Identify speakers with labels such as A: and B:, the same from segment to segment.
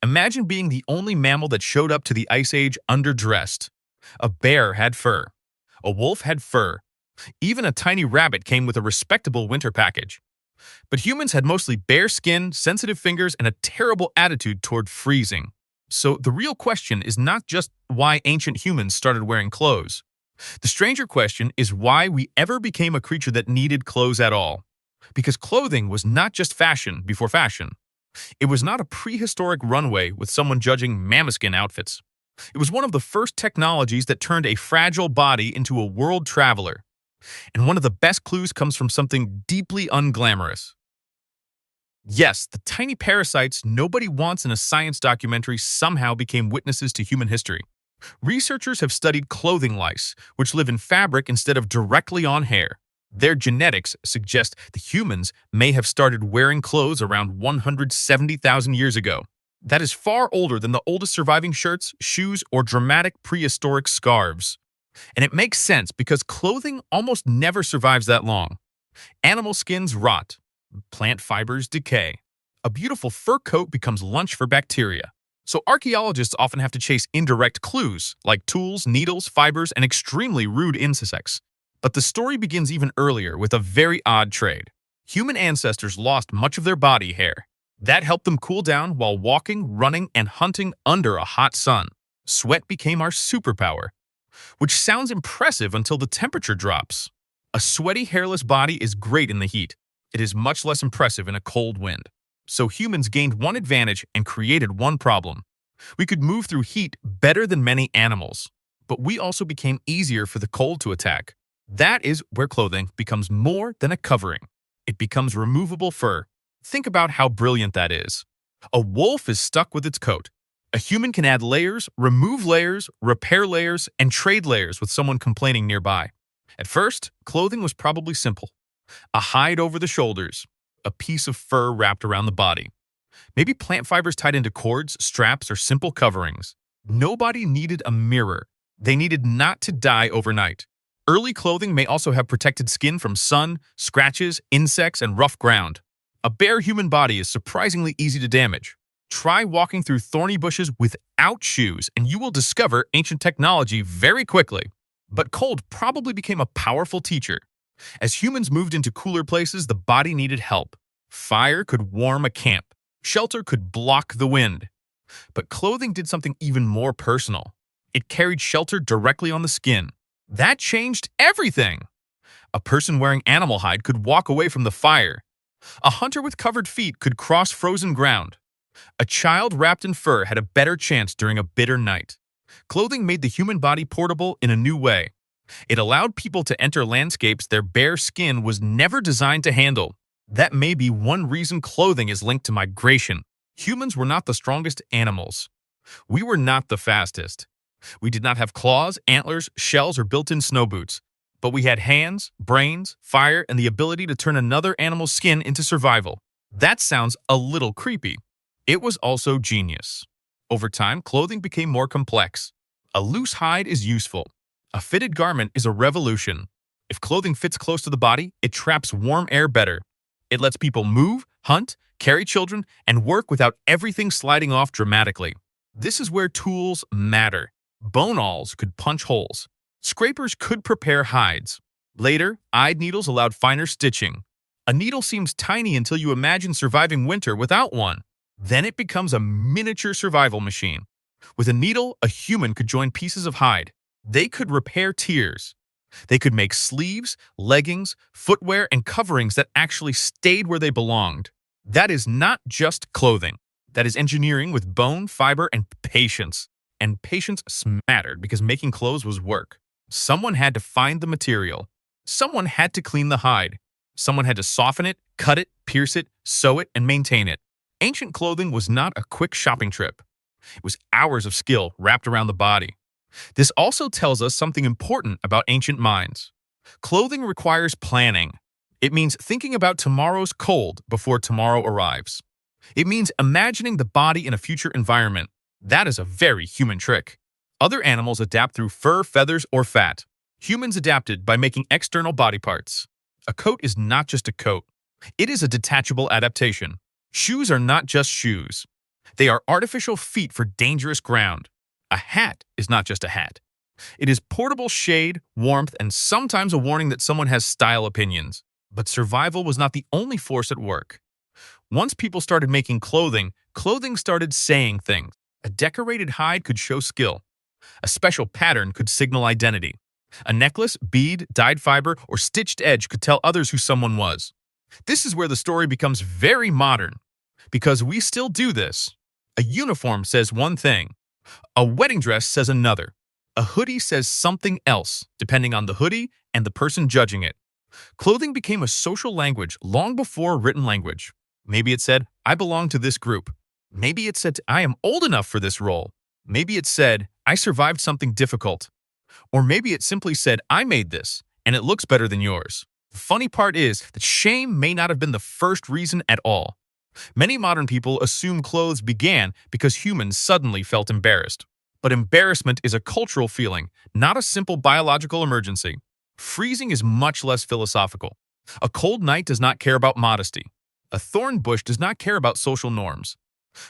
A: Imagine being the only mammal that showed up to the Ice Age underdressed. A bear had fur. A wolf had fur. Even a tiny rabbit came with a respectable winter package. But humans had mostly bare skin, sensitive fingers, and a terrible attitude toward freezing. So the real question is not just why ancient humans started wearing clothes. The stranger question is why we ever became a creature that needed clothes at all. Because clothing was not just fashion before fashion. It was not a prehistoric runway with someone judging mammoth-skin outfits. It was one of the first technologies that turned a fragile body into a world traveler. And one of the best clues comes from something deeply unglamorous. Yes, the tiny parasites nobody wants in a science documentary somehow became witnesses to human history. Researchers have studied clothing lice, which live in fabric instead of directly on hair. Their genetics suggest the humans may have started wearing clothes around 170,000 years ago. That is far older than the oldest surviving shirts, shoes, or dramatic prehistoric scarves. And it makes sense because clothing almost never survives that long. Animal skins rot. Plant fibers decay. A beautiful fur coat becomes lunch for bacteria. So archaeologists often have to chase indirect clues, like tools, needles, fibers, and extremely rude insects. But the story begins even earlier with a very odd trade. Human ancestors lost much of their body hair. That helped them cool down while walking, running, and hunting under a hot sun. Sweat became our superpower, which sounds impressive until the temperature drops. A sweaty, hairless body is great in the heat. It is much less impressive in a cold wind. So humans gained one advantage and created one problem. We could move through heat better than many animals, but we also became easier for the cold to attack. That is where clothing becomes more than a covering. It becomes removable fur. Think about how brilliant that is. A wolf is stuck with its coat. A human can add layers, remove layers, repair layers, and trade layers with someone complaining nearby. At first, clothing was probably simple. A hide over the shoulders, a piece of fur wrapped around the body. Maybe plant fibers tied into cords, straps, or simple coverings. Nobody needed a mirror. They needed not to die overnight. Early clothing may also have protected skin from sun, scratches, insects, and rough ground. A bare human body is surprisingly easy to damage. Try walking through thorny bushes without shoes, and you will discover ancient technology very quickly. But cold probably became a powerful teacher. As humans moved into cooler places, the body needed help. Fire could warm a camp. Shelter could block the wind. But clothing did something even more personal. It carried shelter directly on the skin. That changed everything. A person wearing animal hide could walk away from the fire. A hunter with covered feet could cross frozen ground. A child wrapped in fur had a better chance during a bitter night. Clothing made the human body portable in a new way. It allowed people to enter landscapes their bare skin was never designed to handle. That may be one reason clothing is linked to migration. Humans were not the strongest animals. We were not the fastest. We did not have claws, antlers, shells, or built-in snow boots. But we had hands, brains, fire, and the ability to turn another animal's skin into survival. That sounds a little creepy. It was also genius. Over time, clothing became more complex. A loose hide is useful. A fitted garment is a revolution. If clothing fits close to the body, it traps warm air better. It lets people move, hunt, carry children, and work without everything sliding off dramatically. This is where tools matter. Bone awls could punch holes. Scrapers could prepare hides. Later, eyed needles allowed finer stitching. A needle seems tiny until you imagine surviving winter without one. Then it becomes a miniature survival machine. With a needle, a human could join pieces of hide. They could repair tears. They could make sleeves, leggings, footwear, and coverings that actually stayed where they belonged. That is not just clothing. That is engineering with bone, fiber, and patience. And patience mattered because making clothes was work. Someone had to find the material. Someone had to clean the hide. Someone had to soften it, cut it, pierce it, sew it, and maintain it. Ancient clothing was not a quick shopping trip. It was hours of skill wrapped around the body. This also tells us something important about ancient minds. Clothing requires planning. It means thinking about tomorrow's cold before tomorrow arrives. It means imagining the body in a future environment. That is a very human trick. Other animals adapt through fur, feathers, or fat. Humans adapted by making external body parts. A coat is not just a coat. It is a detachable adaptation. Shoes are not just shoes. They are artificial feet for dangerous ground. A hat is not just a hat. It is portable shade, warmth, and sometimes a warning that someone has style opinions. But survival was not the only force at work. Once people started making clothing, clothing started saying things. A decorated hide could show skill. A special pattern could signal identity. A necklace, bead, dyed fiber, or stitched edge could tell others who someone was. This is where the story becomes very modern, because we still do this. A uniform says one thing. A wedding dress says another. A hoodie says something else, depending on the hoodie and the person judging it. Clothing became a social language long before written language. Maybe it said, I belong to this group. Maybe it said, I am old enough for this role. Maybe it said, I survived something difficult. Or maybe it simply said, I made this, and it looks better than yours. The funny part is that shame may not have been the first reason at all. Many modern people assume clothes began because humans suddenly felt embarrassed. But embarrassment is a cultural feeling, not a simple biological emergency. Freezing is much less philosophical. A cold night does not care about modesty. A thorn bush does not care about social norms.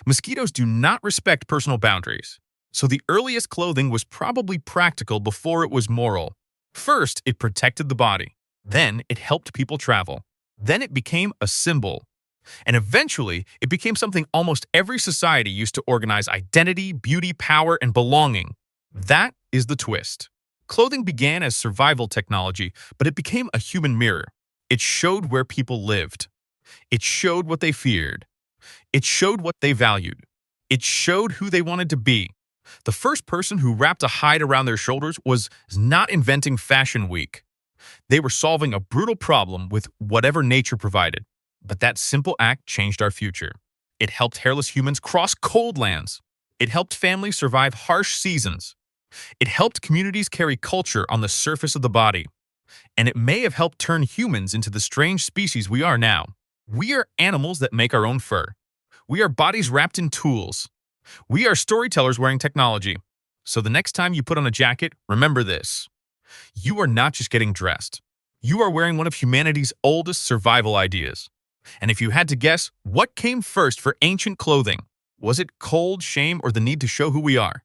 A: Mosquitoes do not respect personal boundaries. So the earliest clothing was probably practical before it was moral. First, it protected the body. Then, it helped people travel. Then it became a symbol. And eventually, it became something almost every society used to organize identity, beauty, power, and belonging. That is the twist. Clothing began as survival technology, but it became a human mirror. It showed where people lived. It showed what they feared. It showed what they valued. It showed who they wanted to be. The first person who wrapped a hide around their shoulders was not inventing Fashion Week. They were solving a brutal problem with whatever nature provided. But that simple act changed our future. It helped hairless humans cross cold lands. It helped families survive harsh seasons. It helped communities carry culture on the surface of the body. And it may have helped turn humans into the strange species we are now. We are animals that make our own fur. We are bodies wrapped in tools. We are storytellers wearing technology. So the next time you put on a jacket, remember this. You are not just getting dressed. You are wearing one of humanity's oldest survival ideas. And if you had to guess, what came first for ancient clothing? Was it cold, shame, or the need to show who we are?